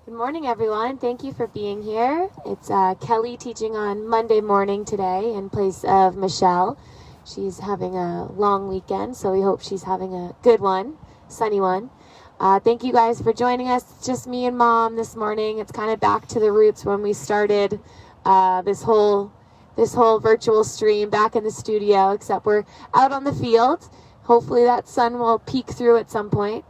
Good morning, everyone. Thank you for being here. It's Kelly teaching on Monday morning today in place of Michelle. She's having a long weekend, so we hope she's having a good one, sunny one. Thank you guys for joining us. It's just me and Mom this morning. It's kind of back to the roots when we started this whole virtual stream back in the studio, except we're out on the field. Hopefully that sun will peek through at some point.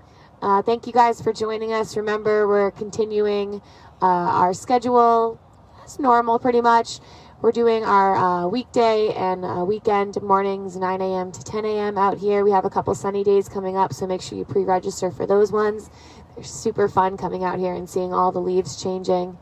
Thank you guys for joining us. Remember, we're continuing our schedule as normal pretty much. We're doing our weekday and weekend mornings, 9 a.m. to 10 a.m. out here. We have a couple sunny days coming up, so make sure you pre-register for those ones. They're super fun coming out here and seeing all the leaves changing.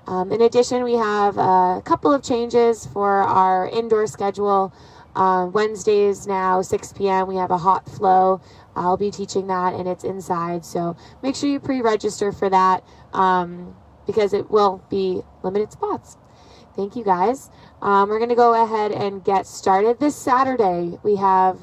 In addition, we have a couple of changes for our indoor schedule. Wednesdays now, 6 p.m., we have a hot flow. I'll be teaching that, and it's inside, so make sure you pre-register for that because it will be limited spots. Thank you, guys. We're going to go ahead and get started. This Sunday, we have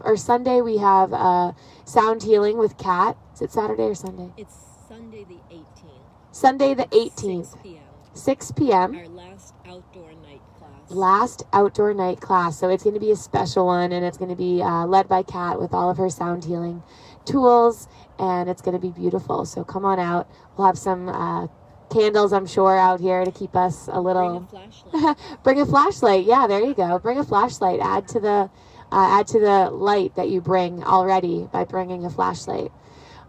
sound healing with Kat. Is it Saturday or Sunday? It's Sunday the 18th. Sunday the 18th. 6 p.m. 6 p.m. Our last outdoor night class. Last outdoor night class. So it's going to be a special one, and it's going to be led by Kat with all of her sound healing tools, and it's going to be beautiful. So come on out. We'll have some candles, I'm sure, out here to keep us a little. Bring a flashlight. Bring a flashlight. Yeah, there you go. Bring a flashlight. Add to the light that you bring already by bringing a flashlight.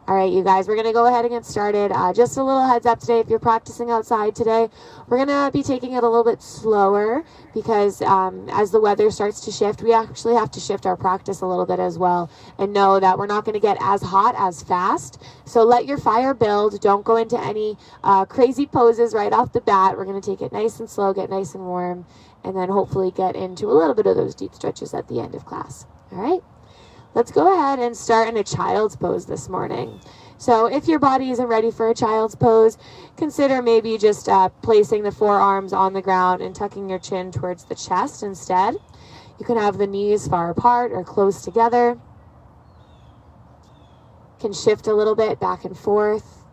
All right, you guys, we're going to go ahead and get started. Just a little heads up today, if you're practicing outside today, we're going to be taking it a little bit slower because as the weather starts to shift, we actually have to shift our practice a little bit as well and know that we're not going to get as hot as fast. So let your fire build. Don't go into any crazy poses right off the bat. We're going to take it nice and slow, get nice and warm, and then hopefully get into a little bit of those deep stretches at the end of class. All right? Let's go ahead and start in a child's pose this morning. So if your body isn't ready for a child's pose, consider maybe just placing the forearms on the ground and tucking your chin towards the chest instead. You can have the knees far apart or close together. Can shift a little bit back and forth.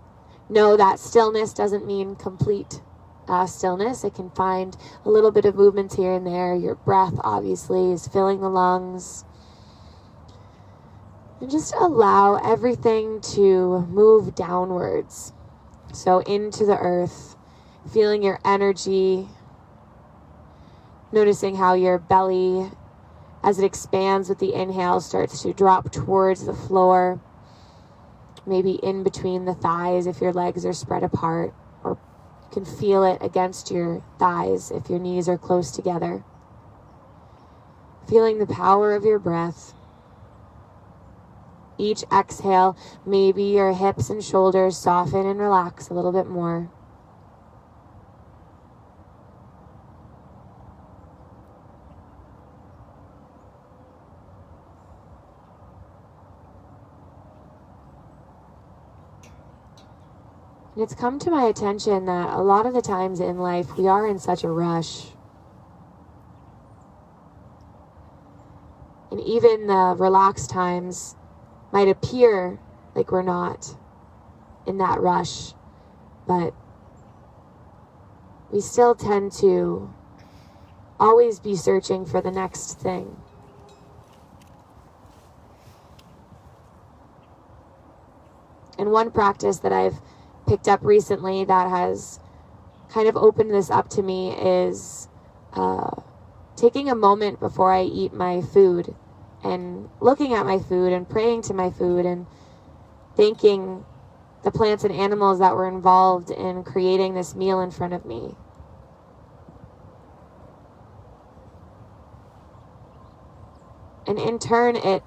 Know that stillness doesn't mean complete stillness. It can find a little bit of movements here and there. Your breath obviously is filling the lungs. And just allow everything to move downwards. So into the earth, feeling your energy, noticing how your belly, as it expands with the inhale, starts to drop towards the floor, maybe in between the thighs if your legs are spread apart, or you can feel it against your thighs if your knees are close together. Feeling the power of your breath. Each exhale, maybe your hips and shoulders soften and relax a little bit more. And it's come to my attention that a lot of the times in life we are in such a rush. And even the relaxed times might appear like we're not in that rush, but we still tend to always be searching for the next thing. And one practice that I've picked up recently that has kind of opened this up to me is taking a moment before I eat my food and looking at my food and praying to my food and thanking the plants and animals that were involved in creating this meal in front of me. And in turn, it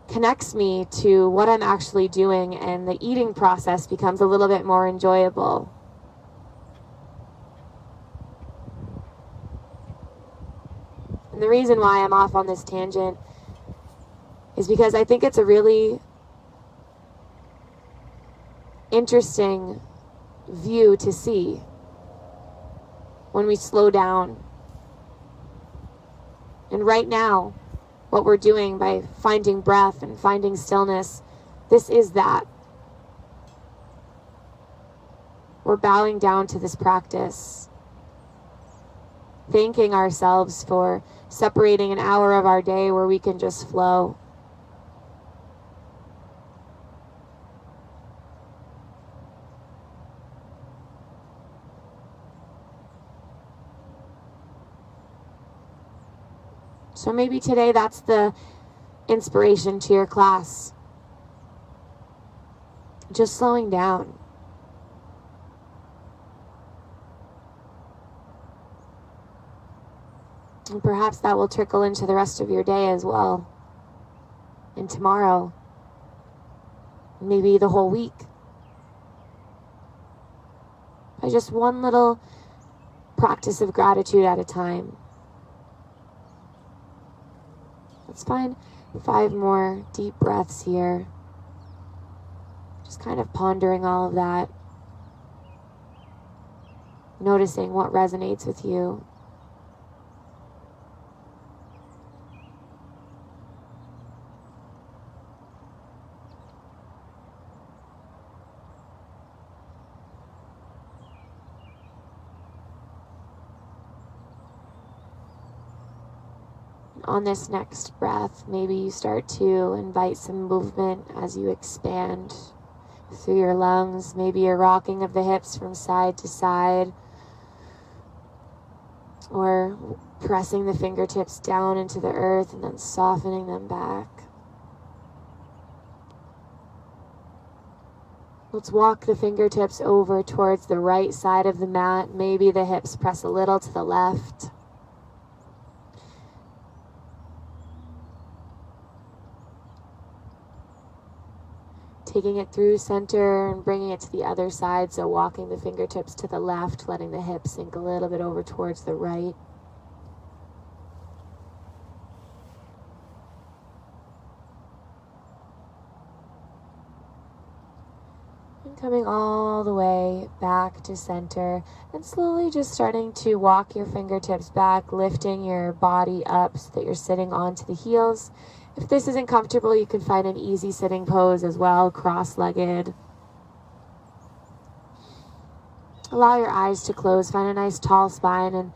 connects me to what I'm actually doing, and the eating process becomes a little bit more enjoyable. And the reason why I'm off on this tangent is because I think it's a really interesting view to see when we slow down. And right now, what we're doing by finding breath and finding stillness, this is that. we're bowing down to this practice, thanking ourselves for separating an hour of our day where we can just flow. So maybe today that's the inspiration to your class. Just slowing down. And perhaps that will trickle into the rest of your day as well. And tomorrow. Maybe the whole week. By just one little practice of gratitude at a time. Let's find 5 more deep breaths here. Just kind of pondering all of that. Noticing what resonates with you. On this next breath, maybe you start to invite some movement as you expand through your lungs. Maybe a rocking of the hips from side to side, or pressing the fingertips down into the earth and then softening them back. Let's walk the fingertips over towards the right side of the mat. Maybe the hips press a little to the left. Taking it through center and bringing it to the other side, so walking the fingertips to the left, letting the hips sink a little bit over towards the right. And coming all the way back to center, and slowly just starting to walk your fingertips back, lifting your body up so that you're sitting onto the heels. If this isn't comfortable, you can find an easy sitting pose as well, cross-legged. Allow your eyes to close, find a nice tall spine, and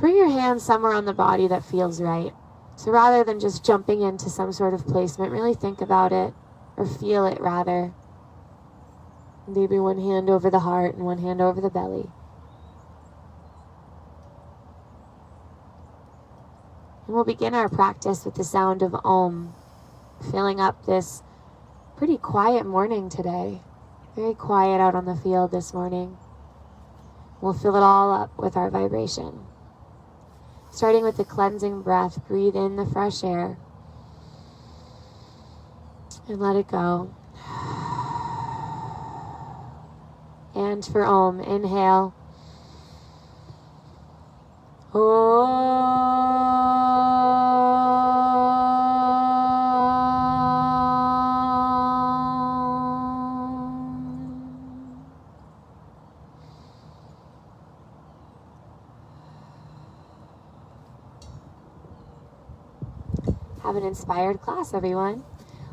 bring your hands somewhere on the body that feels right. So rather than just jumping into some sort of placement, really think about it, or feel it rather. Maybe one hand over the heart and one hand over the belly. And we'll begin our practice with the sound of Om, filling up this pretty quiet morning today. Very quiet out on the field this morning. We'll fill it all up with our vibration. Starting with the cleansing breath, breathe in the fresh air and let it go. And for Om, inhale. Have an inspired class, everyone.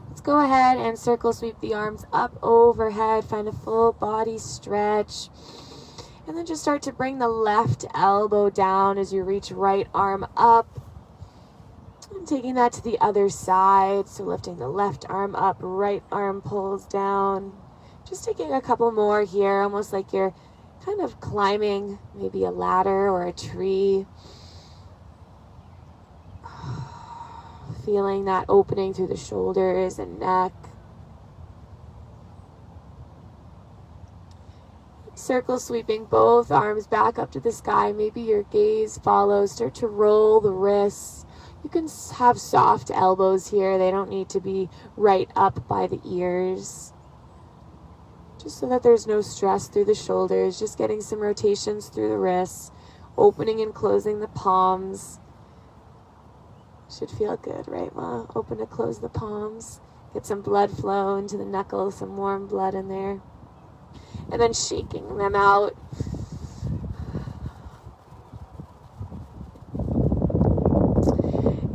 Let's go ahead and circle sweep the arms up overhead. Find a full body stretch. And then just start to bring the left elbow down as you reach right arm up. And taking that to the other side. So lifting the left arm up, right arm pulls down. Just taking a couple more here, almost like you're kind of climbing maybe a ladder or a tree. Feeling that opening through the shoulders and neck. Circle sweeping both arms back up to the sky. Maybe your gaze follows. Start to roll the wrists. You can have soft elbows here. They don't need to be right up by the ears. Just so that there's no stress through the shoulders. Just getting some rotations through the wrists. Opening and closing the palms. Should feel good, right, Ma? Open and close the palms. Get some blood flow into the knuckles, some warm blood in there. And then shaking them out.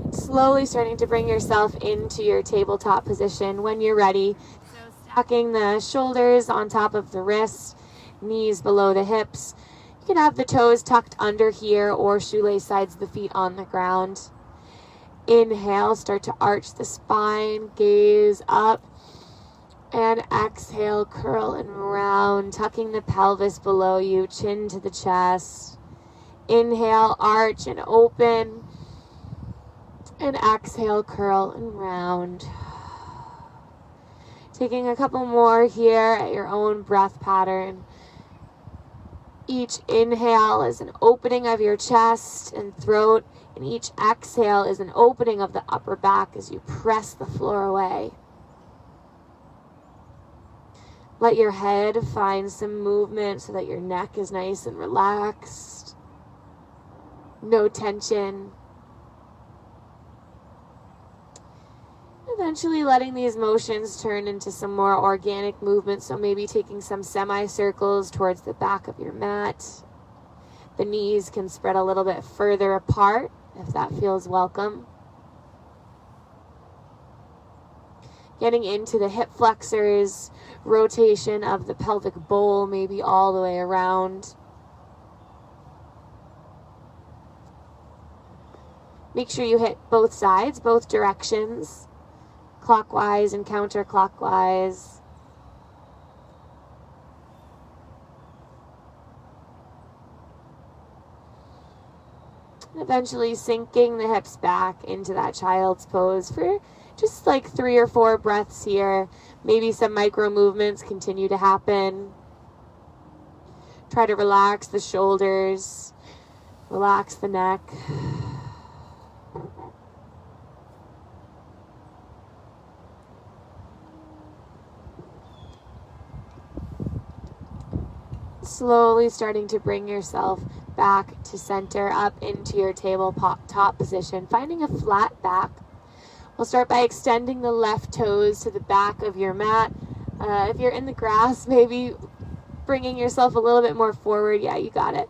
And slowly starting to bring yourself into your tabletop position when you're ready. So stacking the shoulders on top of the wrists knees below the hips. You can have the toes tucked under here or shoelace sides of the feet on the ground. Inhale, start to arch the spine, gaze up. And exhale, curl and round, tucking the pelvis below you, chin to the chest. Inhale, arch and open. And exhale, curl and round. Taking a couple more here at your own breath pattern. Each inhale is an opening of your chest and throat, and each exhale is an opening of the upper back as you press the floor away. Let your head find some movement so that your neck is nice and relaxed. No tension. Eventually letting these motions turn into some more organic movement, so maybe taking some semicircles towards the back of your mat. The knees can spread a little bit further apart if that feels welcome. Getting into the hip flexors, rotation of the pelvic bowl, maybe all the way around. Make sure you hit both sides, both directions, clockwise and counterclockwise. And eventually sinking the hips back into that child's pose for just like 3 or 4 breaths here. Maybe some micro movements continue to happen. Try to relax the shoulders, relax the neck. Slowly starting to bring yourself back to center, up into your tabletop position, finding a flat back. We'll start by extending the left toes to the back of your mat. If you're in the grass, maybe bringing yourself a little bit more forward. Yeah, you got it.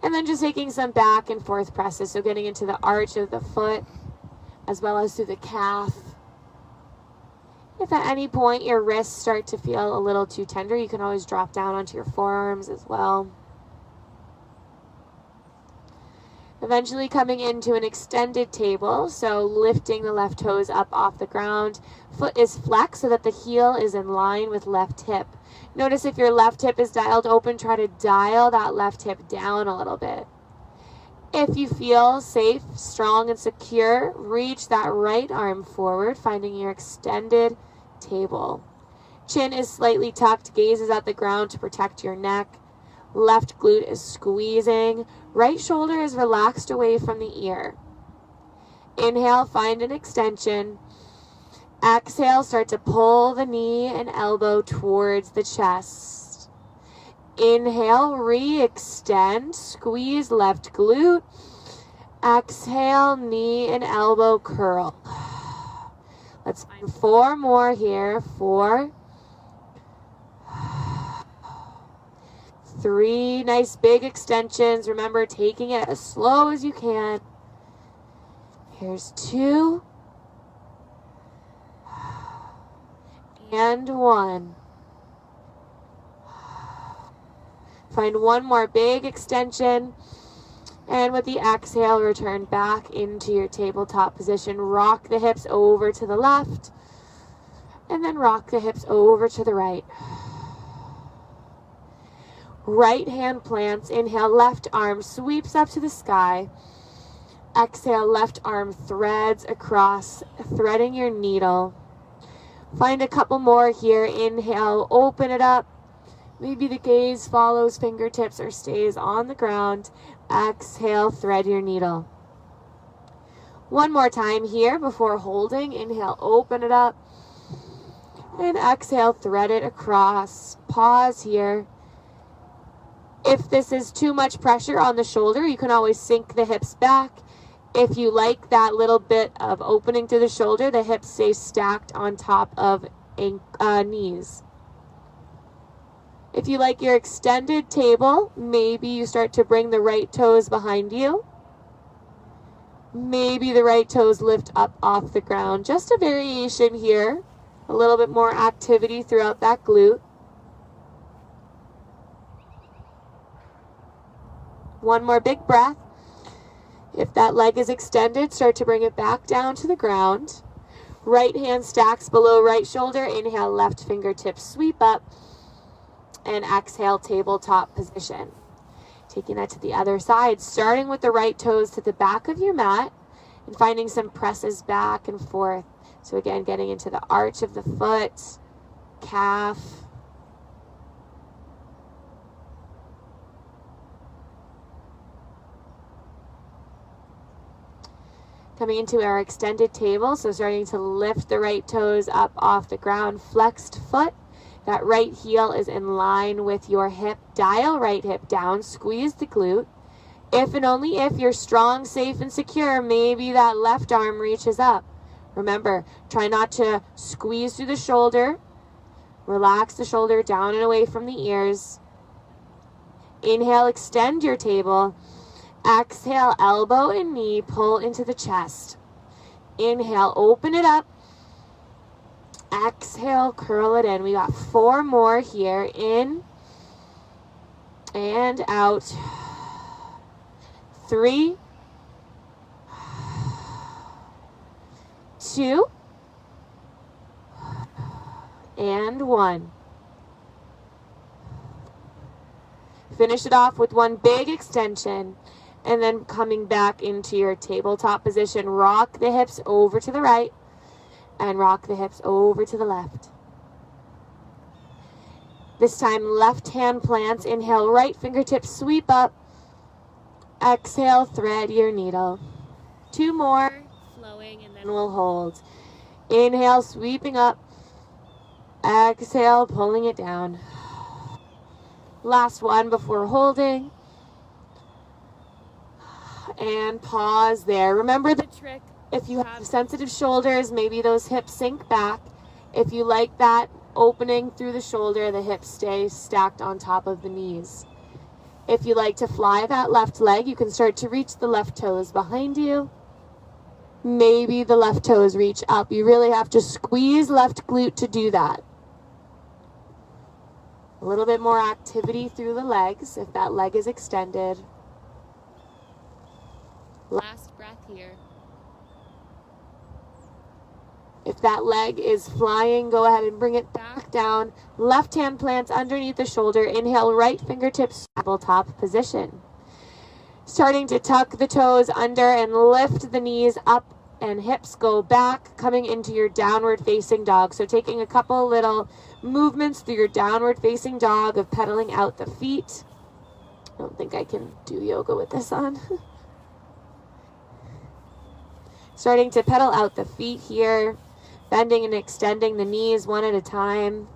And then just taking some back and forth presses, so getting into the arch of the foot as well as through the calf. If at any point your wrists start to feel a little too tender, you can always drop down onto your forearms as well. Eventually coming into an extended table, so lifting the left toes up off the ground. Foot is flexed so that the heel is in line with left hip. Notice if your left hip is dialed open, try to dial that left hip down a little bit. If you feel safe, strong, and secure, reach that right arm forward, finding your extended table. Chin is slightly tucked, gaze is at the ground to protect your neck. Left glute is squeezing. Right shoulder is relaxed away from the ear. Inhale, find an extension. Exhale, start to pull the knee and elbow towards the chest. Inhale, re-extend, squeeze left glute. Exhale, knee and elbow curl. Let's find 4 more here. 4, 3, nice big extensions. Remember, taking it as slow as you can. Here's 2. And 1. Find 1 more big extension. And with the exhale, return back into your tabletop position. Rock the hips over to the left. And then rock the hips over to the right. Right hand plants. Inhale, left arm sweeps up to the sky. Exhale, left arm threads across, threading your needle. Find a couple more here. Inhale, open it up. Maybe the gaze follows fingertips or stays on the ground. Exhale, thread your needle. 1 more time here before holding. Inhale, open it up. And exhale, thread it across. Pause here. If this is too much pressure on the shoulder, you can always sink the hips back. If you like that little bit of opening through the shoulder, the hips stay stacked on top of knees. If you like your extended table, maybe you start to bring the right toes behind you. Maybe the right toes lift up off the ground. Just a variation here. A little bit more activity throughout that glute. One more big breath. If that leg is extended, start to bring it back down to the ground. Right hand stacks below right shoulder. Inhale, left fingertips sweep up. And exhale, tabletop position. Taking that to the other side, starting with the right toes to the back of your mat and finding some presses back and forth. So again, getting into the arch of the foot, calf. Coming into our extended table, so starting to lift the right toes up off the ground, flexed foot. That right heel is in line with your hip. Dial right hip down, squeeze the glute. If and only if you're strong, safe, and secure, maybe that left arm reaches up. Remember, try not to squeeze through the shoulder. Relax the shoulder down and away from the ears. Inhale, extend your table. Exhale, elbow and knee, pull into the chest. Inhale, open it up. Exhale, curl it in. We got 4 more here. In and out. 3, 2, and 1. Finish it off with one big extension. And then coming back into your tabletop position, rock the hips over to the right and rock the hips over to the left. This time, left hand plants. Inhale, right fingertips sweep up. Exhale, thread your needle. 2 more, flowing, and then we'll hold. Inhale, sweeping up. Exhale, pulling it down. Last one before holding. And pause there. Remember the trick. If you have sensitive shoulders, maybe those hips sink back. If you like that opening through the shoulder, the hips stay stacked on top of the knees. If you like to fly that left leg, you can start to reach the left toes behind you. Maybe the left toes reach up. You really have to squeeze left glute to do that. A little bit more activity through the legs if that leg is extended. Last breath here. If that leg is flying, go ahead and bring it back down. Left hand plants underneath the shoulder. Inhale, right fingertips, tabletop position. Starting to tuck the toes under and lift the knees up and hips go back, coming into your downward facing dog. So taking a couple little movements through your downward facing dog of pedaling out the feet. I don't think I can do yoga with this on. Starting to pedal out the feet here, bending and extending the knees one at a time.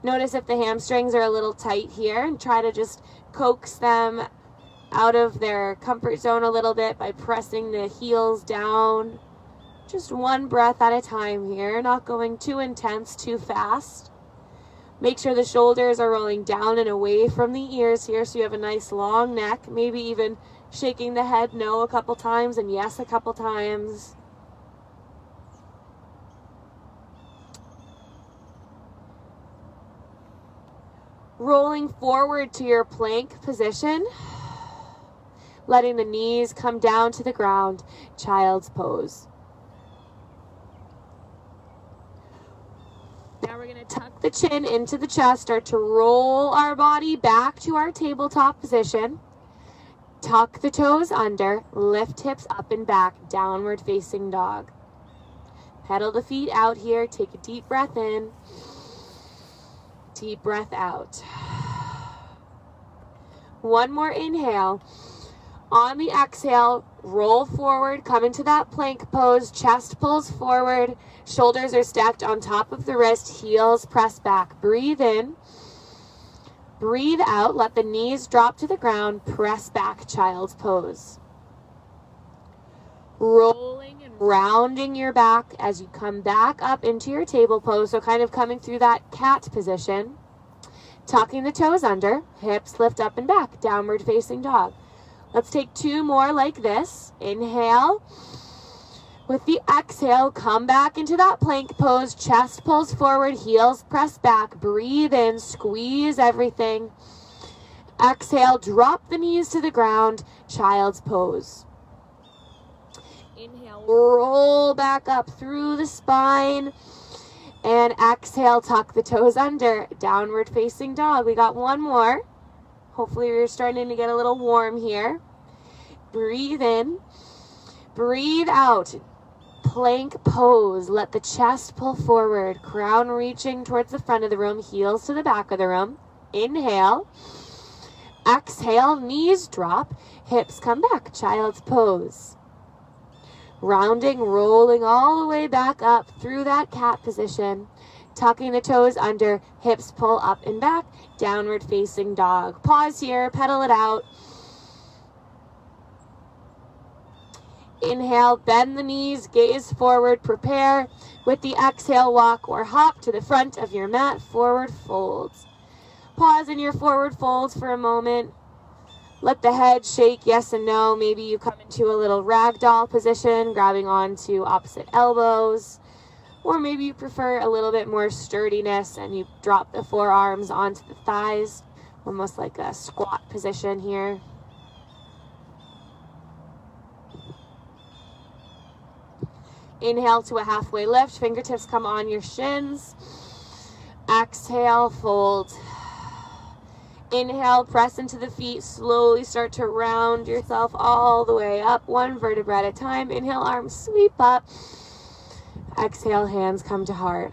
Notice if the hamstrings are a little tight here and try to just coax them out of their comfort zone a little bit by pressing the heels down. Just one breath at a time here, not going too intense, too fast. Make sure the shoulders are rolling down and away from the ears here so you have a nice long neck. Maybe even shaking the head no a couple times and yes a couple times. Rolling forward to your plank position. Letting the knees come down to the ground. Child's pose. Now we're going to tuck the chin into the chest, start to roll our body back to our tabletop position. Tuck the toes under, lift hips up and back, downward facing dog. Pedal the feet out here, take a deep breath in, deep breath out. One more inhale. On the exhale, roll forward, come into that plank pose, chest pulls forward, shoulders are stacked on top of the wrist, heels press back. Breathe in, breathe out, let the knees drop to the ground, press back, child's pose. Rolling and rounding your back as you come back up into your table pose, so kind of coming through that cat position. Tucking the toes under, hips lift up and back, downward facing dog. Let's take 2 more like this. Inhale. With the exhale, come back into that plank pose. Chest pulls forward, heels press back. Breathe in, squeeze everything. Exhale, drop the knees to the ground, child's pose. Inhale, roll back up through the spine. And exhale, tuck the toes under, downward facing dog. We got one more. Hopefully you're starting to get a little warm here. Breathe in, breathe out. Plank pose. Let the chest pull forward, crown reaching towards the front of the room, heels to the back of the room. Inhale. Exhale, knees drop, hips come back, child's pose. Rounding, rolling all the way back up through that cat position. Tucking the toes under, hips pull up and back, downward facing dog. Pause here, pedal it out. Inhale, bend the knees, gaze forward, prepare. With the exhale, walk or hop to the front of your mat, forward folds. Pause in your forward folds for a moment. Let the head shake yes and no. Maybe you come into a little ragdoll position, grabbing onto opposite elbows. Or maybe you prefer a little bit more sturdiness and you drop the forearms onto the thighs, almost like a squat position here. Inhale to a halfway lift, fingertips come on your shins. Exhale, fold. Inhale, press into the feet, slowly start to round yourself all the way up, one vertebra at a time. Inhale, arms sweep up. Exhale, hands come to heart.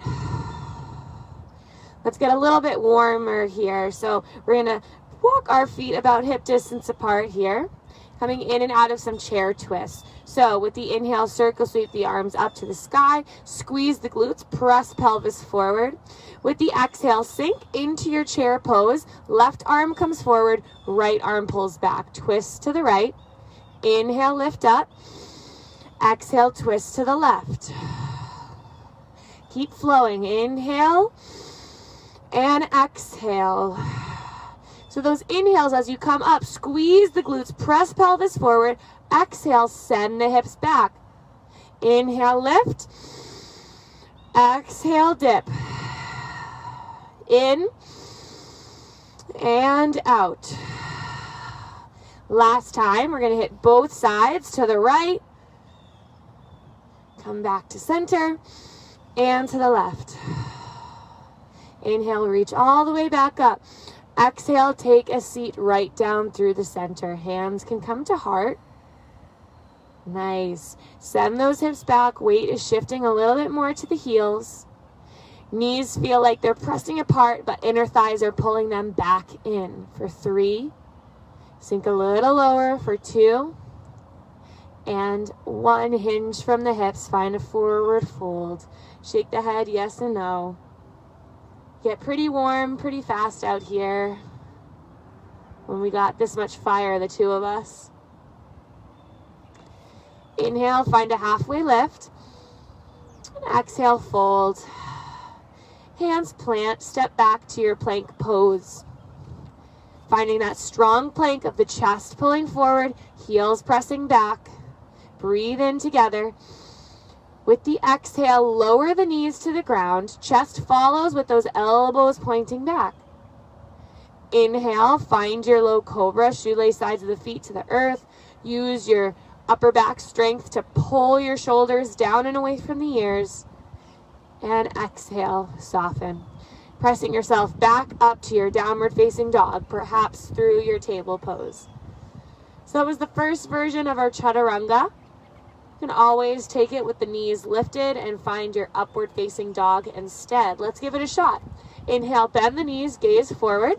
Let's get a little bit warmer here. So we're going to walk our feet about hip distance apart here, coming in and out of some chair twists. So with the inhale, circle sweep the arms up to the sky, squeeze the glutes, press pelvis forward. With the exhale, sink into your chair pose. Left arm comes forward, right arm pulls back. Twist to the right. Inhale, lift up. Exhale, twist to the left. Keep flowing. Inhale and exhale. So those inhales as you come up, squeeze the glutes, press pelvis forward. Exhale, send the hips back. Inhale, lift. Exhale, dip. In and out. Last time, we're going to hit both sides to the right. Come back to center and to the left. Inhale, reach all the way back up. Exhale, take a seat right down through the center. Hands can come to heart. Nice. Send those hips back. Weight is shifting a little bit more to the heels. Knees feel like they're pressing apart, but inner thighs are pulling them back in. For 3. Sink a little lower for 2. And 1. Hinge from the hips. Find a forward fold. Shake the head yes and no. Get pretty warm, pretty fast out here. When we got this much fire, the two of us. Inhale, find a halfway lift. And exhale, fold. Hands plant, step back to your plank pose. Finding that strong plank of the chest pulling forward, heels pressing back. Breathe in together. With the exhale, lower the knees to the ground. Chest follows with those elbows pointing back. Inhale, find your low cobra. Shoelace sides of the feet to the earth. Use your upper back strength to pull your shoulders down and away from the ears. And exhale, soften. Pressing yourself back up to your downward facing dog, perhaps through your table pose. So that was the first version of our chaturanga. You can always take it with the knees lifted and find your upward facing dog instead. Let's give it a shot. Inhale, bend the knees, gaze forward.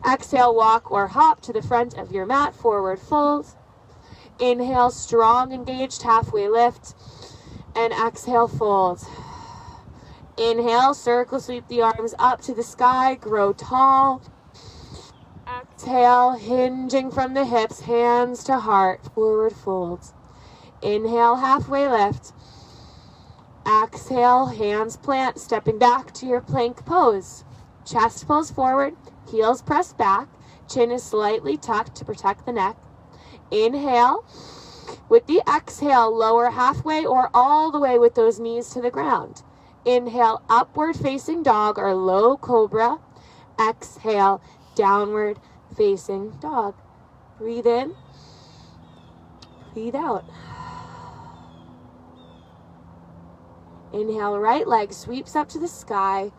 Exhale, walk or hop to the front of your mat, forward fold. Inhale, strong, engaged, halfway lift. And exhale, fold. Inhale, circle sweep the arms up to the sky, grow tall. Exhale, hinging from the hips, hands to heart, forward fold. Inhale, halfway lift. Exhale, hands plant, stepping back to your plank pose. Chest pulls forward, heels press back, chin is slightly tucked to protect the neck. Inhale, With the exhale, lower halfway or all the way with those knees to the ground. Inhale, upward facing dog or low cobra. Exhale, downward facing dog. Breathe in, breathe out. Inhale, right leg sweeps up to the sky.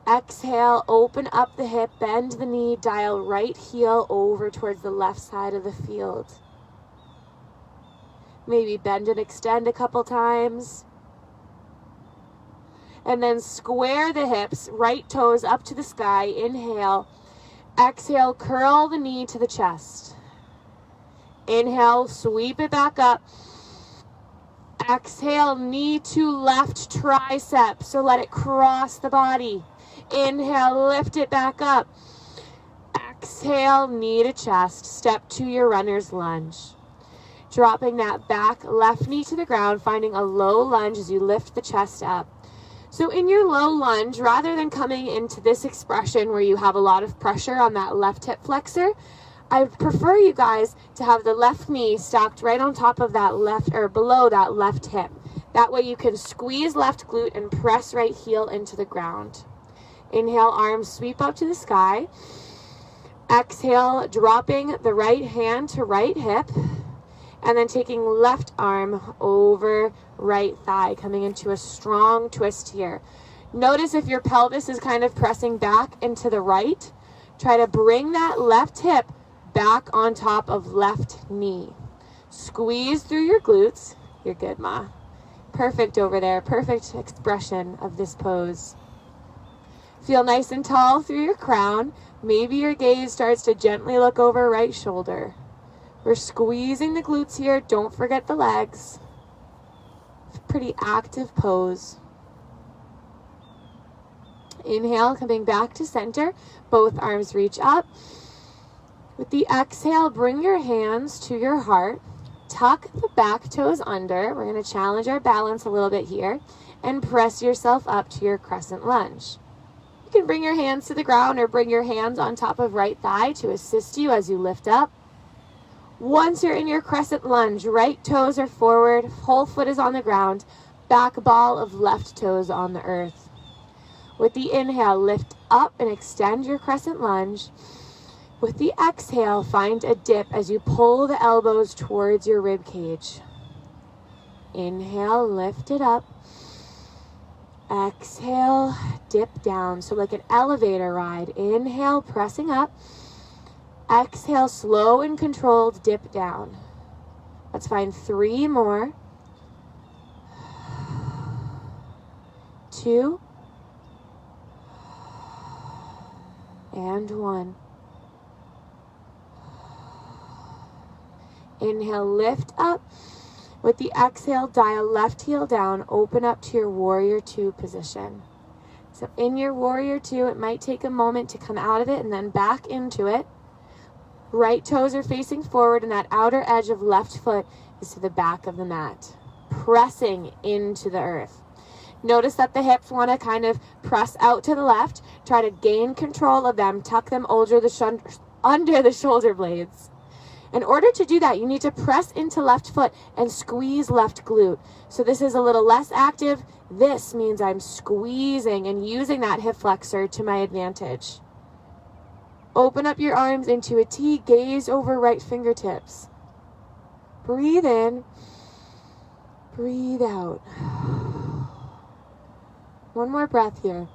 Exhale, open up the hip, bend the knee, dial right heel over towards the left side of the field. Maybe bend and extend a couple times. And then square the hips, right toes up to the sky. Inhale. Exhale, curl the knee to the chest. Inhale, sweep it back up. Exhale, knee to left tricep, so let it cross the body. Inhale, lift it back up. Exhale, knee to chest, step to your runner's lunge. Dropping that back left knee to the ground, finding a low lunge as you lift the chest up. So in your low lunge, rather than coming into this expression where you have a lot of pressure on that left hip flexor, I prefer you guys to have the left knee stacked right on top of that left, or below that left hip. That way you can squeeze left glute and press right heel into the ground. Inhale, arms sweep up to the sky. Exhale, dropping the right hand to right hip. And then taking left arm over right thigh, coming into a strong twist here. Notice if your pelvis is kind of pressing back into the right, try to bring that left hip back on top of left knee. Squeeze through your glutes. You're good, Ma. Perfect over there. Perfect expression of this pose. Feel nice and tall through your crown. Maybe your gaze starts to gently look over right shoulder. We're squeezing the glutes here. Don't forget the legs. Pretty active pose. Inhale, coming back to center. Both arms reach up. With the exhale, bring your hands to your heart. Tuck the back toes under. We're going to challenge our balance a little bit here. And press yourself up to your crescent lunge. You can bring your hands to the ground or bring your hands on top of right thigh to assist you as you lift up. Once you're in your crescent lunge, right toes are forward, whole foot is on the ground, back ball of left toes on the earth. With the inhale, lift up and extend your crescent lunge. With the exhale, find a dip as you pull the elbows towards your rib cage. Inhale, lift it up. Exhale, dip down. So like an elevator ride. Inhale, pressing up. Exhale, slow and controlled dip down. Let's find 3 more. 2. And 1. Inhale, lift up. With the exhale, dial left heel down. Open up to your warrior 2 position. So in your warrior 2, it might take a moment to come out of it and then back into it. Right toes are facing forward and that outer edge of left foot is to the back of the mat. Pressing into the earth. Notice that the hips want to kind of press out to the left. Try to gain control of them. Tuck them under the shoulder blades. In order to do that, you need to press into left foot and squeeze left glute. So this is a little less active. This means I'm squeezing and using that hip flexor to my advantage. Open up your arms into a T, gaze over right fingertips. Breathe in, breathe out. One more breath here.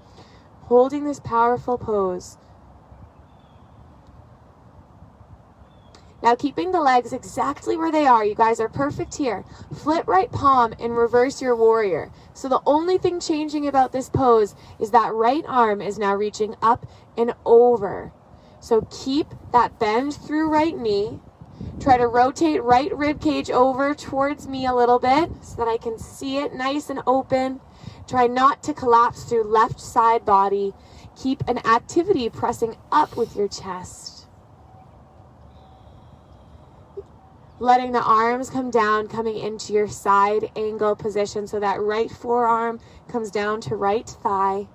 Holding this powerful pose. Now keeping the legs exactly where they are, you guys are perfect here. Flip right palm and reverse your warrior. So the only thing changing about this pose is that right arm is now reaching up and over. So keep that bend through right knee. Try to rotate right rib cage over towards me a little bit so that I can see it nice and open. Try not to collapse through left side body. Keep an activity pressing up with your chest. Letting the arms come down, coming into your side angle position so that right forearm comes down to right thigh.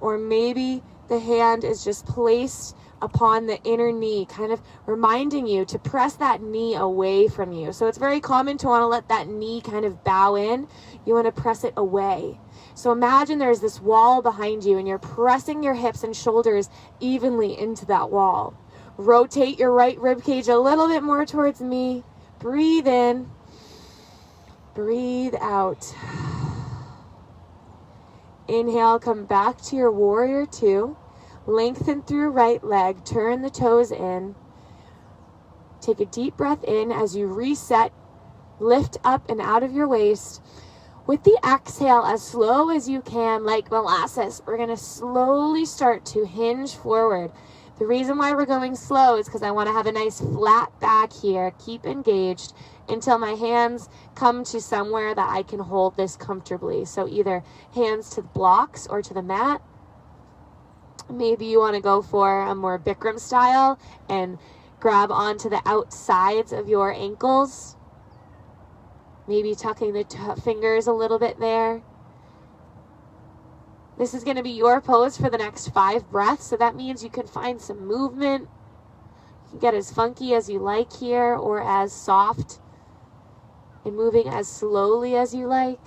Or maybe the hand is just placed upon the inner knee, kind of reminding you to press that knee away from you. So it's very common to want to let that knee kind of bow in. You want to press it away. So imagine there's this wall behind you and you're pressing your hips and shoulders evenly into that wall. Rotate your right rib cage a little bit more towards me. Breathe in. Breathe out. Inhale, come back to your warrior two. Lengthen through right leg. Turn the toes in. Take a deep breath in as you reset. Lift up and out of your waist. With the exhale, as slow as you can, like molasses, we're going to slowly start to hinge forward. The reason why we're going slow is because I want to have a nice flat back here. Keep engaged until my hands come to somewhere that I can hold this comfortably. So either hands to the blocks or to the mat. Maybe you want to go for a more Bikram style and grab onto the outsides of your ankles. Maybe tucking the fingers a little bit there. This is going to be your pose for the next 5 breaths. So that means you can find some movement. You can get as funky as you like here or as soft and moving as slowly as you like.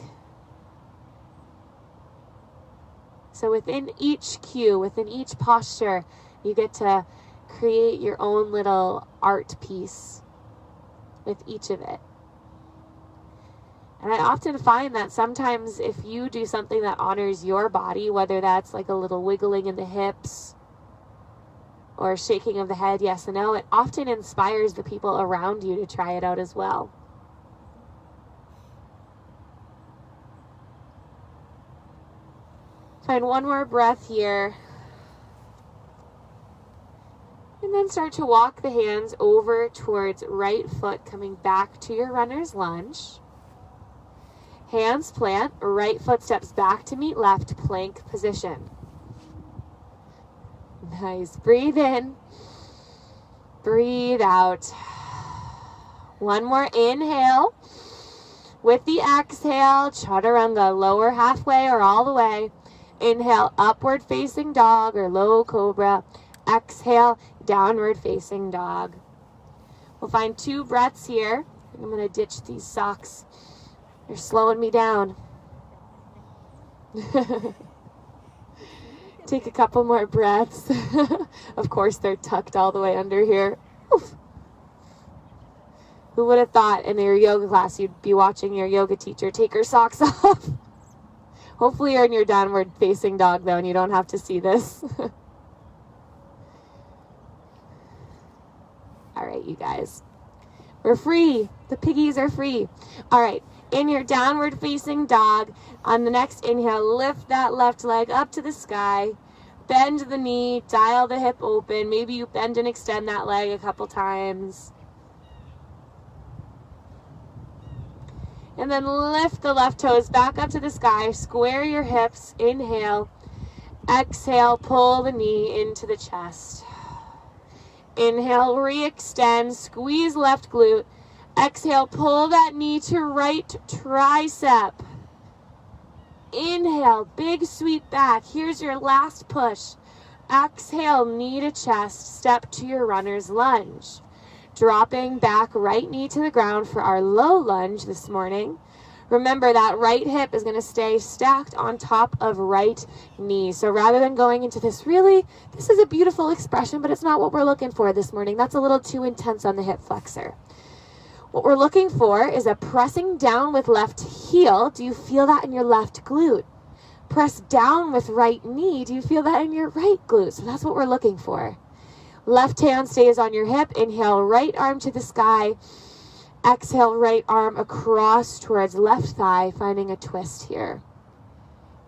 So within each cue, within each posture, you get to create your own little art piece with each of it. And I often find that sometimes if you do something that honors your body, whether that's like a little wiggling in the hips or shaking of the head, yes and no, it often inspires the people around you to try it out as well. Find one more breath here. And then start to walk the hands over towards right foot, coming back to your runner's lunge. Hands plant, right foot steps back to meet left, plank position. Nice. Breathe in. Breathe out. One more inhale. With the exhale, chaturanga, lower halfway or all the way. Inhale, upward facing dog or low cobra. Exhale, downward facing dog. We'll find 2 breaths here. I'm going to ditch these socks. You're slowing me down. Take a couple more breaths. Of course, they're tucked all the way under here. Oof. Who would have thought in your yoga class you'd be watching your yoga teacher take her socks off? Hopefully you're in your downward facing dog though and you don't have to see this. All right, you guys. We're free. The piggies are free. All right. In your downward facing dog, on the next inhale, lift that left leg up to the sky. Bend the knee, dial the hip open. Maybe you bend and extend that leg a couple times. And then lift the left toes back up to the sky. Square your hips. Inhale. Exhale, pull the knee into the chest. Inhale, re-extend, squeeze left glute. Exhale, pull that knee to right tricep. Inhale, big sweep back. Here's your last push. Exhale, knee to chest, step to your runner's lunge. Dropping back right knee to the ground for our low lunge this morning. Remember that right hip is going to stay stacked on top of right knee. So rather than going into this this is a beautiful expression, but it's not what we're looking for this morning. That's a little too intense on the hip flexor. What we're looking for is a pressing down with left heel. Do you feel that in your left glute? Press down with right knee. Do you feel that in your right glute? So that's what we're looking for. Left hand stays on your hip. Inhale, right arm to the sky. Exhale, right arm across towards left thigh, finding a twist here.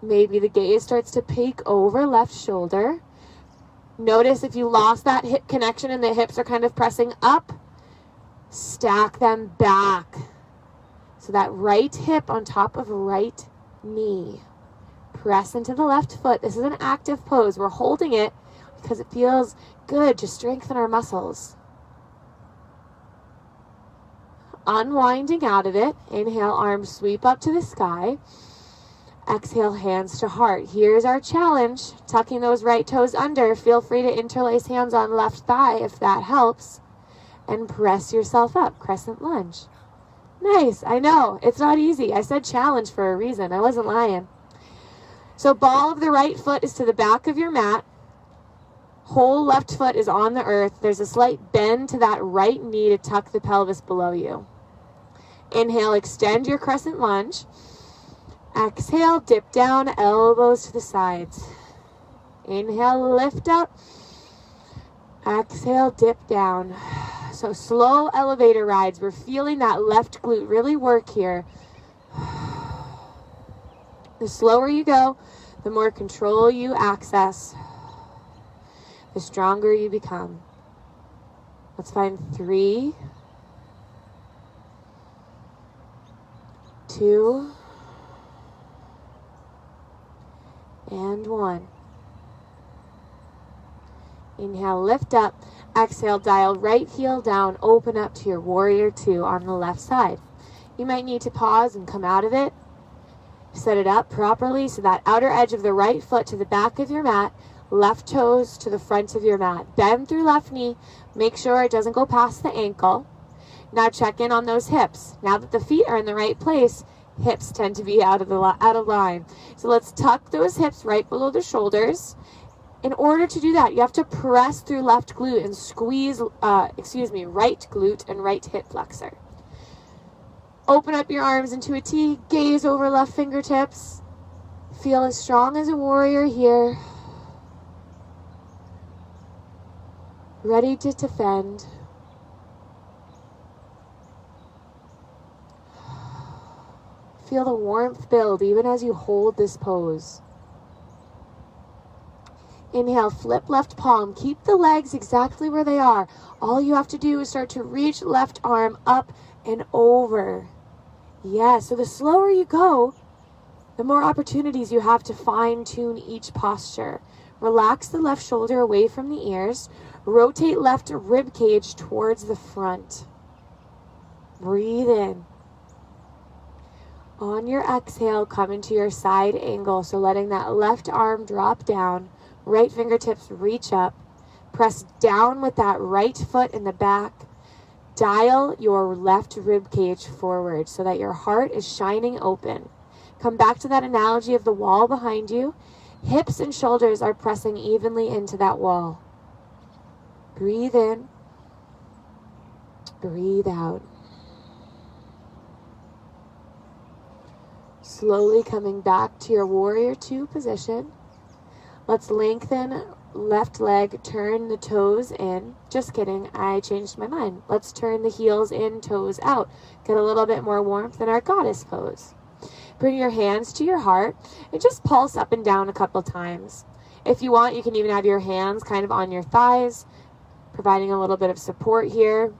Maybe the gaze starts to peek over left shoulder. Notice if you lost that hip connection and the hips are kind of pressing up, stack them back. So that right hip on top of right knee. Press into the left foot. This is an active pose. We're holding it because it feels good to strengthen our muscles. Unwinding out of it. Inhale, arms sweep up to the sky. Exhale, hands to heart. Here's our challenge. Tucking those right toes under. Feel free to interlace hands on left thigh if that helps. And press yourself up. Crescent lunge. Nice. I know. It's not easy. I said challenge for a reason. I wasn't lying. So ball of the right foot is to the back of your mat. Whole left foot is on the earth. There's a slight bend to that right knee to tuck the pelvis below you. Inhale, extend your crescent lunge. Exhale, dip down, elbows to the sides. Inhale, lift up. Exhale, dip down. So slow elevator rides. We're feeling that left glute really work here. The slower you go, the more control you access, the stronger you become. Let's find 3, 2, and 1. Inhale, lift up. Exhale, dial right heel down. Open up to your warrior 2 on the left side. You might need to pause and come out of it. Set it up properly so that outer edge of the right foot to the back of your mat, left toes to the front of your mat. Bend through left knee. Make sure it doesn't go past the ankle. Now check in on those hips. Now that the feet are in the right place, hips tend to be out of line. So let's tuck those hips right below the shoulders. In order to do that, you have to press through left glute and squeeze, right glute and right hip flexor. Open up your arms into a T, gaze over left fingertips. Feel as strong as a warrior here. Ready to defend. Feel the warmth build even as you hold this pose. Inhale, flip left palm. Keep the legs exactly where they are. All you have to do is start to reach left arm up and over. Yeah, so the slower you go, the more opportunities you have to fine-tune each posture. Relax the left shoulder away from the ears. Rotate left rib cage towards the front. Breathe in. On your exhale, come into your side angle. So letting that left arm drop down. Right fingertips reach up. Press down with that right foot in the back. Dial your left rib cage forward so that your heart is shining open. Come back to that analogy of the wall behind you. Hips and shoulders are pressing evenly into that wall. Breathe in. Breathe out. Slowly coming back to your warrior 2 position. Let's lengthen left leg, turn the toes in. Just kidding, I changed my mind. Let's turn the heels in, toes out. Get a little bit more warmth in our goddess pose. Bring your hands to your heart and just pulse up and down a couple times. If you want, you can even have your hands kind of on your thighs, providing a little bit of support here.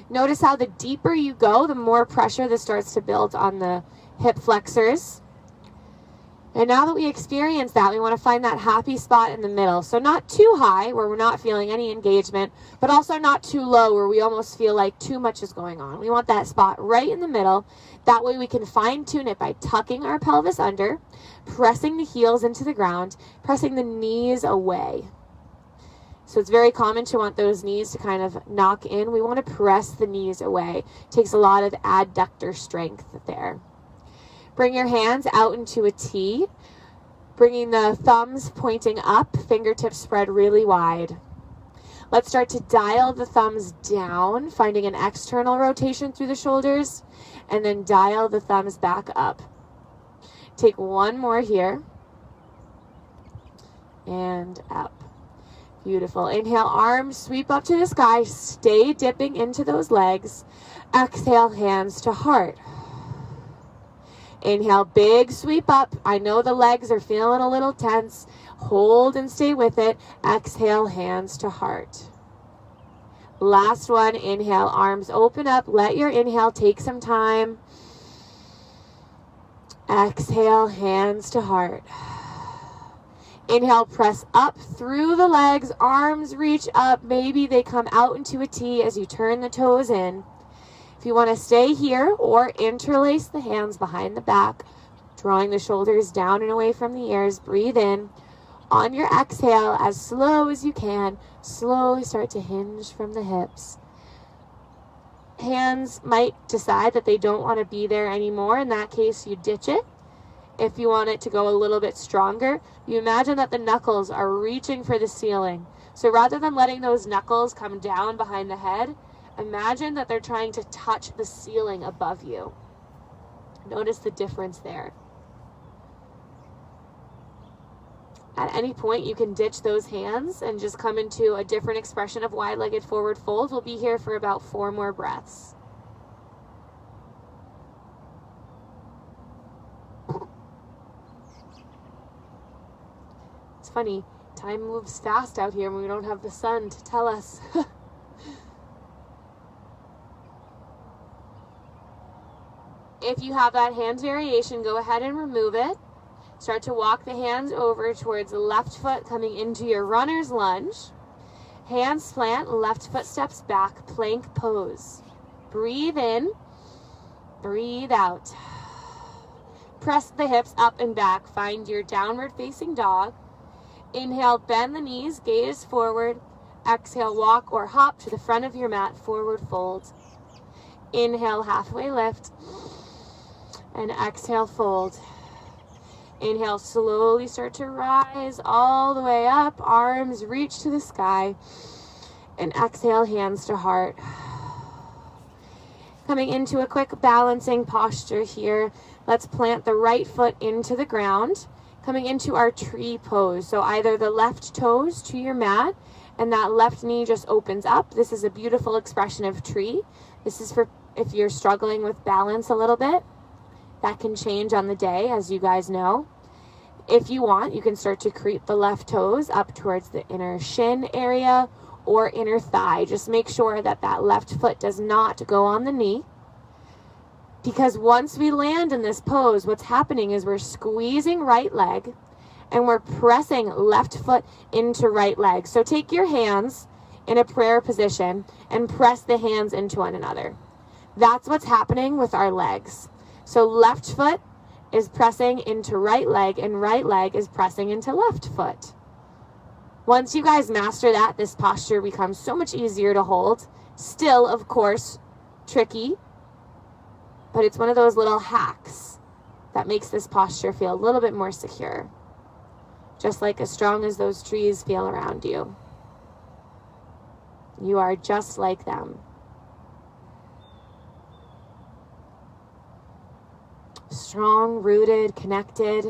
Notice how the deeper you go, the more pressure this starts to build on the hip flexors. And now that we experience that, we want to find that happy spot in the middle. So not too high where we're not feeling any engagement, but also not too low where we almost feel like too much is going on. We want that spot right in the middle. That way we can fine tune it by tucking our pelvis under, pressing the heels into the ground, pressing the knees away. So it's very common to want those knees to kind of knock in. We want to press the knees away. It takes a lot of adductor strength there. Bring your hands out into a T, bringing the thumbs pointing up, fingertips spread really wide. Let's start to dial the thumbs down, finding an external rotation through the shoulders, and then dial the thumbs back up. Take one more here, and up. Beautiful. Inhale, arms sweep up to the sky, stay dipping into those legs. Exhale, hands to heart. Inhale, big sweep up. I know the legs are feeling a little tense. Hold and stay with it. Exhale, hands to heart. Last one, inhale, arms open up. Let your inhale take some time. Exhale, hands to heart. Inhale, press up through the legs. Arms reach up. Maybe they come out into a T as you turn the toes in. If you want to stay here or interlace the hands behind the back, Drawing the shoulders down and away from the ears. Breathe in. On your exhale, as slow as you can, slowly start to hinge from the hips. Hands might decide that they don't want to be there anymore. In that case, you ditch it. If you want it to go a little bit stronger, you imagine that the knuckles are reaching for the ceiling. So rather than letting those knuckles come down behind the head, imagine that they're trying to touch the ceiling above you. Notice the difference there. At any point, you can ditch those hands and just come into a different expression of wide-legged forward fold. We'll be here for about 4 more breaths. It's funny, time moves fast out here when we don't have the sun to tell us. If you have that hand variation, go ahead and remove it. Start to walk the hands over towards the left foot, coming into your runner's lunge. Hands plant, left foot steps back, plank pose. Breathe in, breathe out. Press the hips up and back. Find your downward facing dog. Inhale, bend the knees, gaze forward. Exhale, walk or hop to the front of your mat, forward fold. Inhale, halfway lift. And exhale, fold. Inhale, slowly start to rise all the way up. Arms reach to the sky. And exhale, hands to heart. Coming into a quick balancing posture here. Let's plant the right foot into the ground. Coming into our tree pose. So either the left toes to your mat and that left knee just opens up. This is a beautiful expression of tree. This is for if you're struggling with balance a little bit. That can change on the day, as you guys know. If you want, you can start to creep the left toes up towards the inner shin area or inner thigh. Just make sure that that left foot does not go on the knee. Because once we land in this pose, what's happening is we're squeezing right leg and we're pressing left foot into right leg. So take your hands in a prayer position and press the hands into one another. That's what's happening with our legs. So left foot is pressing into right leg and right leg is pressing into left foot. Once you guys master that, this posture becomes so much easier to hold. Still, of course, tricky, but it's one of those little hacks that makes this posture feel a little bit more secure. Just like as strong as those trees feel around you. You are just like them. Strong, rooted, connected,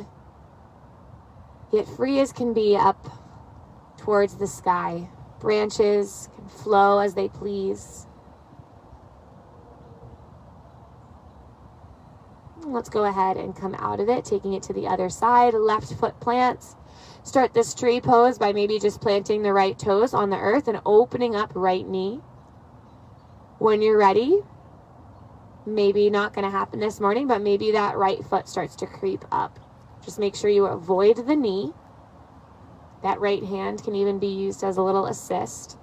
yet free as can be up towards the sky. Branches can flow as they please. Let's go ahead and come out of it, taking it to the other side. Left foot plants. Start this tree pose by maybe just planting the right toes on the earth and opening up right knee. When you're ready, maybe not going to happen this morning, but maybe that right foot starts to creep up. Just make sure you avoid the knee. That right hand can even be used as a little assist.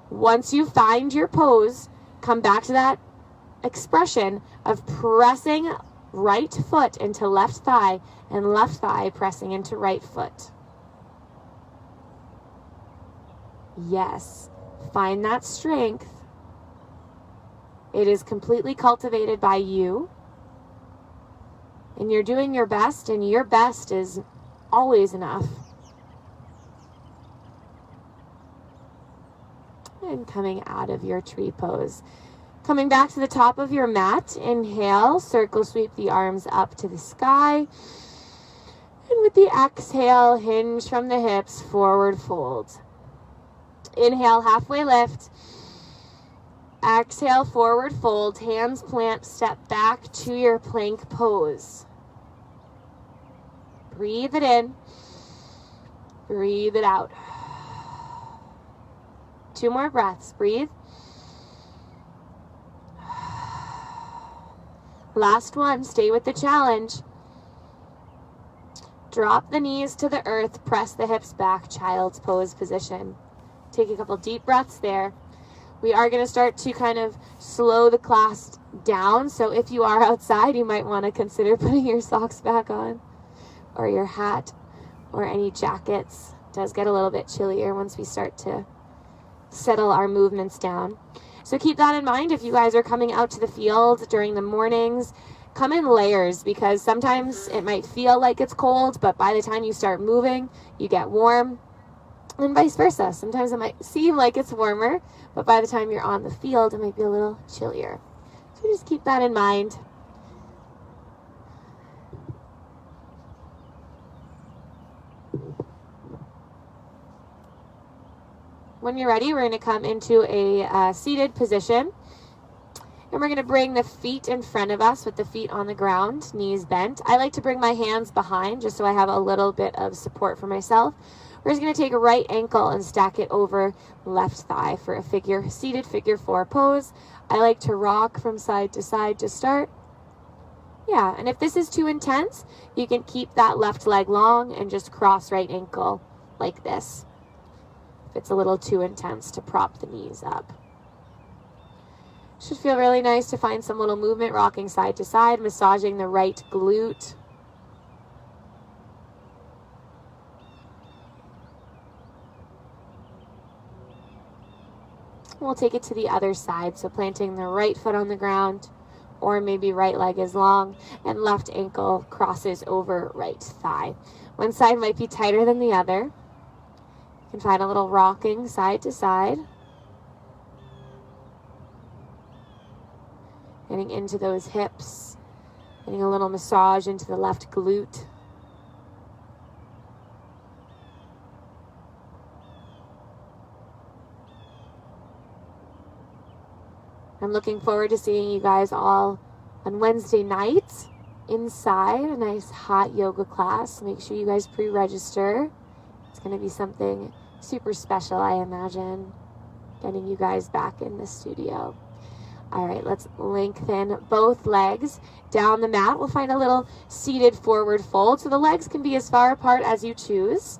Once you find your pose, come back to that expression of pressing right foot into left thigh and left thigh pressing into right foot. Yes, find that strength. It is completely cultivated by you. And you're doing your best, and your best is always enough. And coming out of your tree pose. Coming back to the top of your mat, inhale, circle sweep the arms up to the sky. And with the exhale, hinge from the hips, forward fold. Inhale, halfway lift. Exhale, forward fold, hands plant, step back to your plank pose. Breathe it in, breathe it out. 2 more breaths, breathe. Last one, stay with the challenge. Drop the knees to the earth, press the hips back, child's pose position. Take a couple deep breaths there. We are going to start to kind of slow the class down. So if you are outside, you might want to consider putting your socks back on, or your hat, or any jackets. It does get a little bit chillier once we start to settle our movements down. So keep that in mind if you guys are coming out to the field during the mornings. Come in layers, because sometimes it might feel like it's cold, but by the time you start moving, you get warm, and vice versa. Sometimes it might seem like it's warmer, but by the time you're on the field, it might be a little chillier. So just keep that in mind. When you're ready, we're going to come into a seated position. And we're going to bring the feet in front of us with the feet on the ground, knees bent. I like to bring my hands behind just so I have a little bit of support for myself. We're just going to take a right ankle and stack it over left thigh for a seated figure 4 pose. I like to rock from side to start. Yeah, and if this is too intense, you can keep that left leg long and just cross right ankle like this. If it's a little too intense to prop the knees up. Should feel really nice to find some little movement, rocking side to side, massaging the right glute. We'll take it to the other side, so planting the right foot on the ground, or maybe right leg is long, and left ankle crosses over right thigh. One side might be tighter than the other. You can find a little rocking side to side. Getting into those hips, getting a little massage into the left glute. I'm looking forward to seeing you guys all on Wednesday night inside a nice hot yoga class. Make sure you guys pre-register. It's going to be something super special, I imagine, getting you guys back in the studio. All right, let's lengthen both legs down the mat. We'll find a little seated forward fold. So the legs can be as far apart as you choose.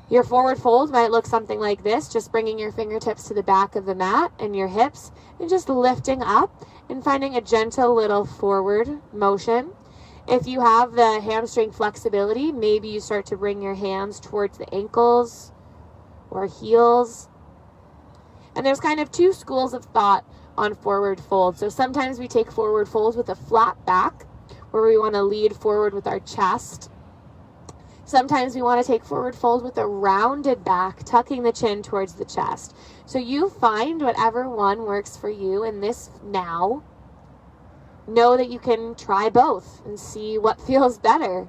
Your forward fold might look something like this, just bringing your fingertips to the back of the mat and your hips, and just lifting up and finding a gentle little forward motion. If you have the hamstring flexibility, maybe you start to bring your hands towards the ankles or heels. And there's kind of two schools of thought on forward fold. So sometimes we take forward folds with a flat back, where we want to lead forward with our chest. Sometimes we want to take forward fold with a rounded back, tucking the chin towards the chest. So you find whatever one works for you in this now. Know that you can try both and see what feels better.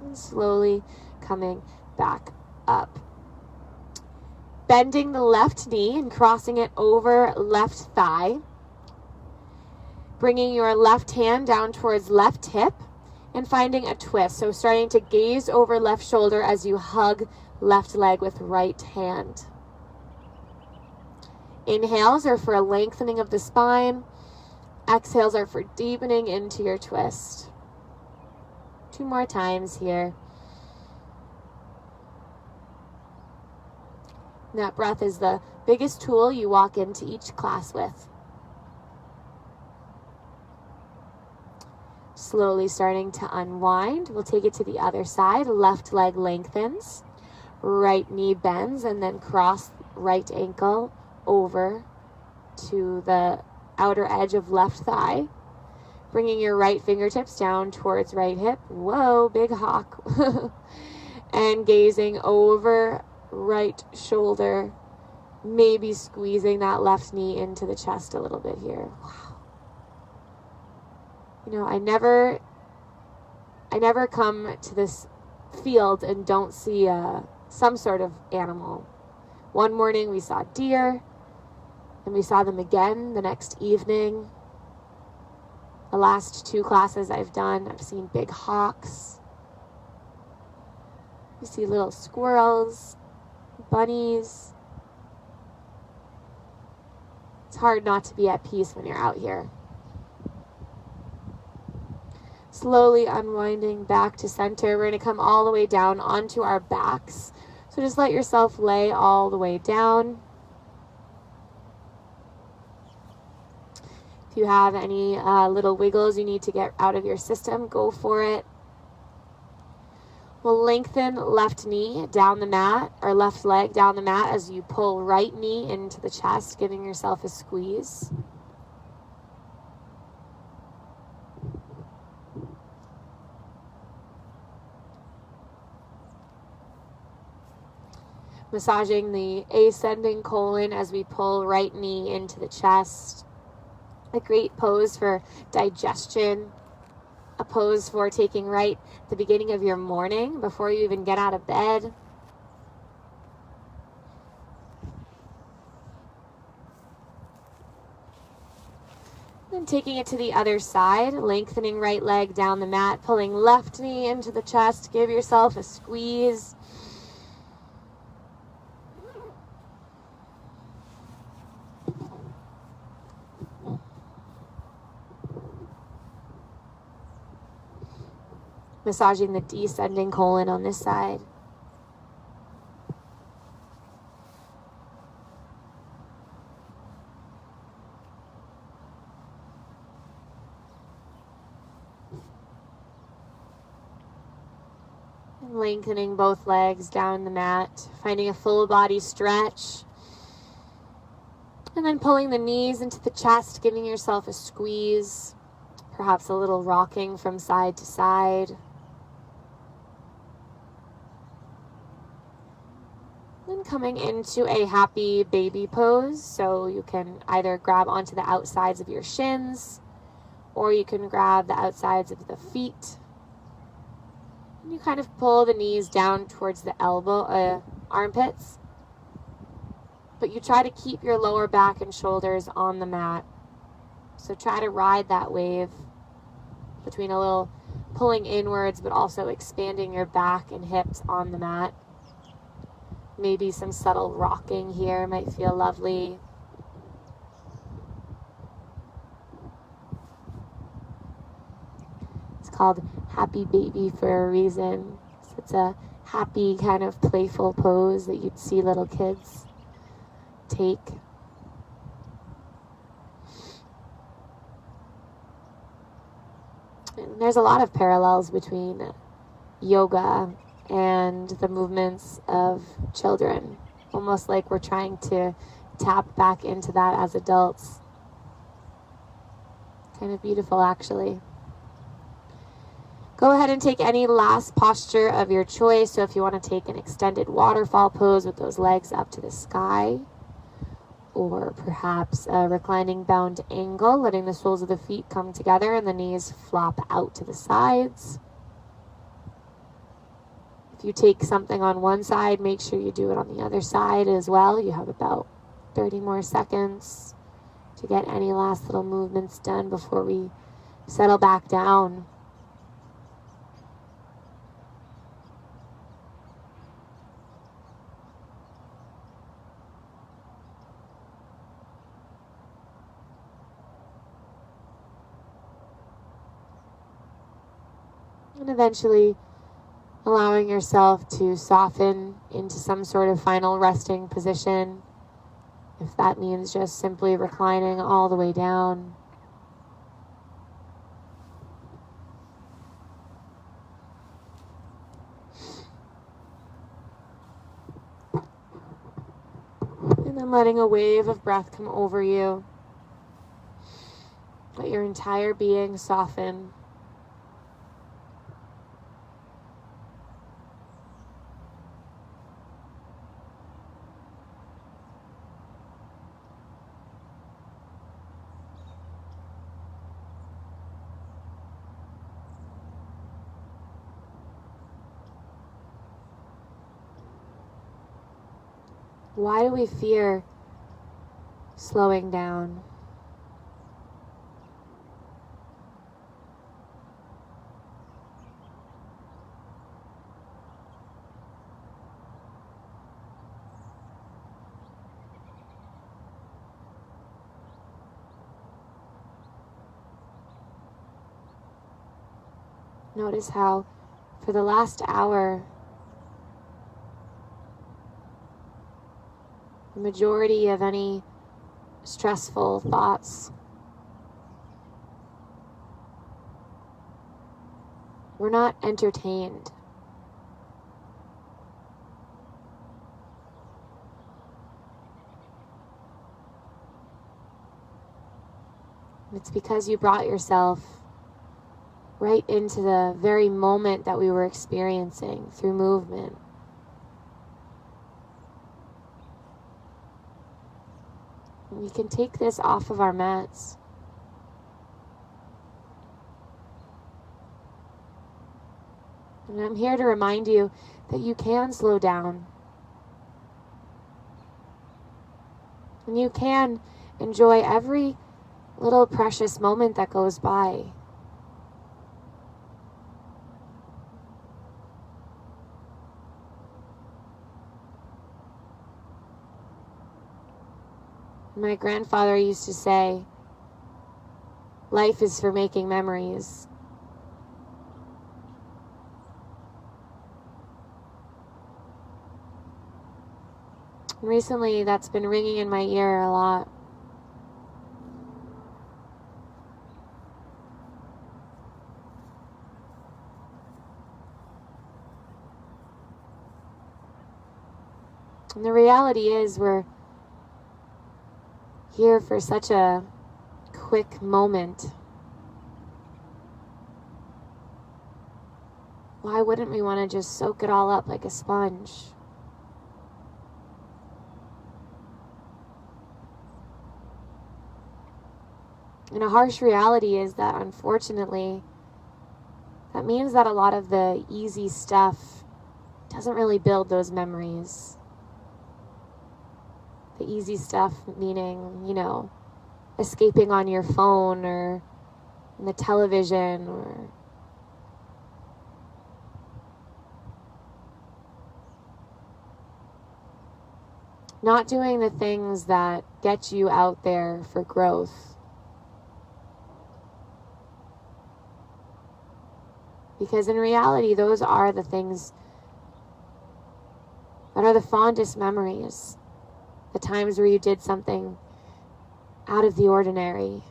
And slowly coming back up. Bending the left knee and crossing it over left thigh. Bringing your left hand down towards left hip and finding a twist. So starting to gaze over left shoulder as you hug left leg with right hand. Inhales are for a lengthening of the spine. Exhales are for deepening into your twist. 2 more times here. And that breath is the biggest tool you walk into each class with. Slowly starting to unwind. We'll take it to the other side. Left leg lengthens. Right knee bends, and then cross right ankle over to the outer edge of left thigh. Bringing your right fingertips down towards right hip. Whoa, big hawk. And gazing over right shoulder. Maybe squeezing that left knee into the chest a little bit here. Wow. You know, I never come to this field and don't see some sort of animal. One morning we saw deer, and we saw them again the next evening. The last 2 classes I've done, I've seen big hawks. You see little squirrels, bunnies. It's hard not to be at peace when you're out here. Slowly unwinding back to center. We're going to come all the way down onto our backs. So just let yourself lay all the way down. If you have any little wiggles you need to get out of your system, go for it. We'll lengthen left knee down the mat, or left leg down the mat as you pull right knee into the chest, giving yourself a squeeze. Massaging the ascending colon as we pull right knee into the chest. A great pose for digestion. A pose for taking right at the beginning of your morning before you even get out of bed. Then taking it to the other side, lengthening right leg down the mat, pulling left knee into the chest. Give yourself a squeeze. Massaging the descending colon on this side. And lengthening both legs down the mat, finding a full body stretch. And then pulling the knees into the chest, giving yourself a squeeze, perhaps a little rocking from side to side. Then coming into a happy baby pose, so you can either grab onto the outsides of your shins, or you can grab the outsides of the feet. And you kind of pull the knees down towards the armpits, but you try to keep your lower back and shoulders on the mat. So try to ride that wave between a little pulling inwards, but also expanding your back and hips on the mat. Maybe some subtle rocking here might feel lovely. It's called happy baby for a reason. So it's a happy kind of playful pose that you'd see little kids take. And there's a lot of parallels between yoga and the movements of children, almost like we're trying to tap back into that as adults. Kind of beautiful, actually. Go ahead and take any last posture of your choice. So if you want to take an extended waterfall pose with those legs up to the sky, or perhaps a reclining bound angle, letting the soles of the feet come together and the knees flop out to the sides. If you take something on one side, make sure you do it on the other side as well. You have about 30 more seconds to get any last little movements done before we settle back down. And eventually allowing yourself to soften into some sort of final resting position. If that means just simply reclining all the way down. And then letting a wave of breath come over you. Let your entire being soften. Why do we fear slowing down? Notice how for the last hour, the majority of any stressful thoughts were not entertained. It's because you brought yourself right into the very moment that we were experiencing through movement. We can take this off of our mats. And I'm here to remind you that you can slow down. And you can enjoy every little precious moment that goes by. My grandfather used to say, life is for making memories. Recently, that's been ringing in my ear a lot. And the reality is we're here for such a quick moment. Why wouldn't we want to just soak it all up like a sponge? And a harsh reality is that, unfortunately, that means that a lot of the easy stuff doesn't really build those memories. The easy stuff meaning, escaping on your phone or on the television or not doing the things that get you out there for growth. Because in reality, those are the things that are the fondest memories. The times where you did something out of the ordinary.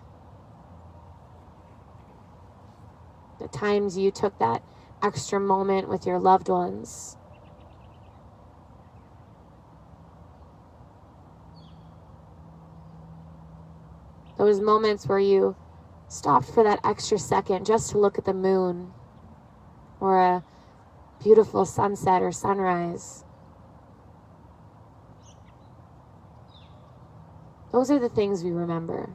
The times you took that extra moment with your loved ones. Those moments where you stopped for that extra second just to look at the moon or a beautiful sunset or sunrise. Those are the things we remember.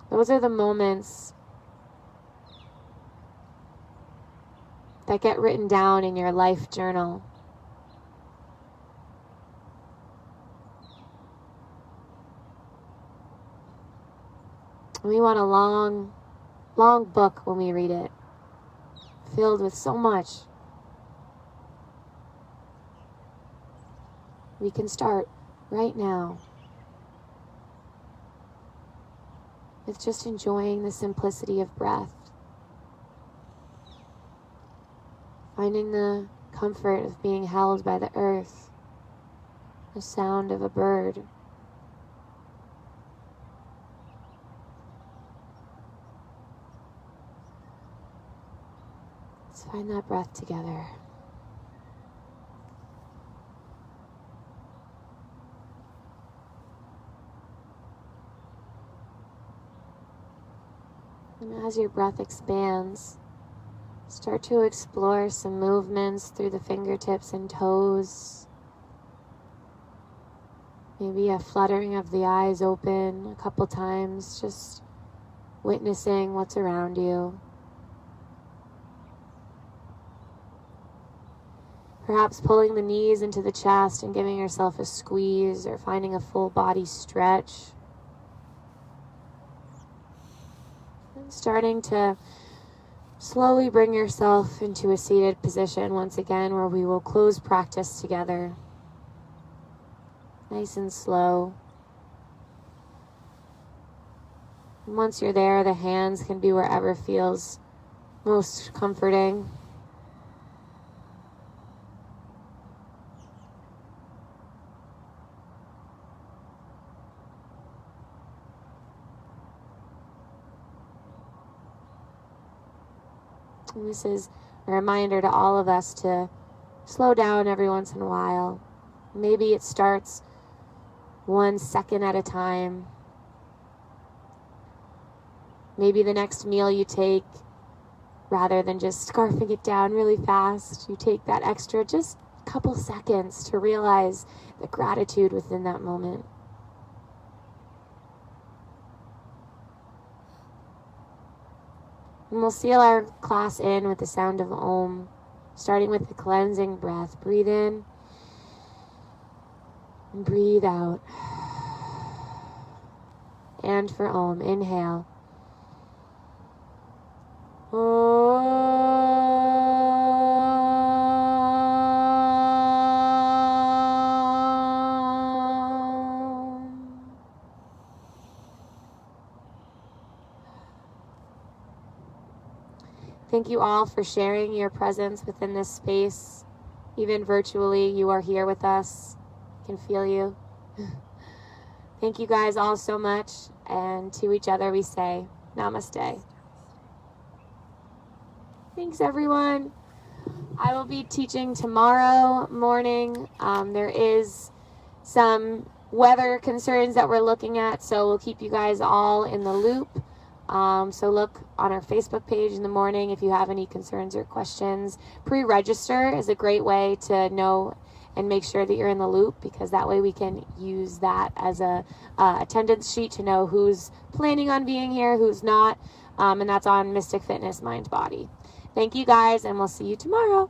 Those are the moments that get written down in your life journal. We want a long, long book when we read it, filled with so much. We can start right now with just enjoying the simplicity of breath, finding the comfort of being held by the earth, the sound of a bird. Let's find that breath together. And as your breath expands, start to explore some movements through the fingertips and toes. Maybe a fluttering of the eyes open a couple times, just witnessing what's around you. Perhaps pulling the knees into the chest and giving yourself a squeeze, or finding a full body stretch. Starting to slowly bring yourself into a seated position once again, where we will close practice together. Nice and slow. And once you're there, the hands can be wherever feels most comforting. And this is a reminder to all of us to slow down every once in a while. Maybe it starts 1 second at a time. Maybe the next meal you take, rather than just scarfing it down really fast, you take that extra just couple seconds to realize the gratitude within that moment. And we'll seal our class in with the sound of Om, starting with the cleansing breath. Breathe in and breathe out. And for Om, inhale. Thank you all for sharing your presence within this space. Even virtually, you are here with us. I can feel you. Thank you guys all so much. And to each other we say, namaste. Thanks, everyone. I will be teaching tomorrow morning. There is some weather concerns that we're looking at, so we'll keep you guys all in the loop. So look on our Facebook page in the morning if you have any concerns or questions. Pre-register is a great way to know and make sure that you're in the loop, because that way we can use that as a attendance sheet to know who's planning on being here, who's not, and that's on Mystic Fitness Mind Body. Thank you guys, and we'll see you tomorrow.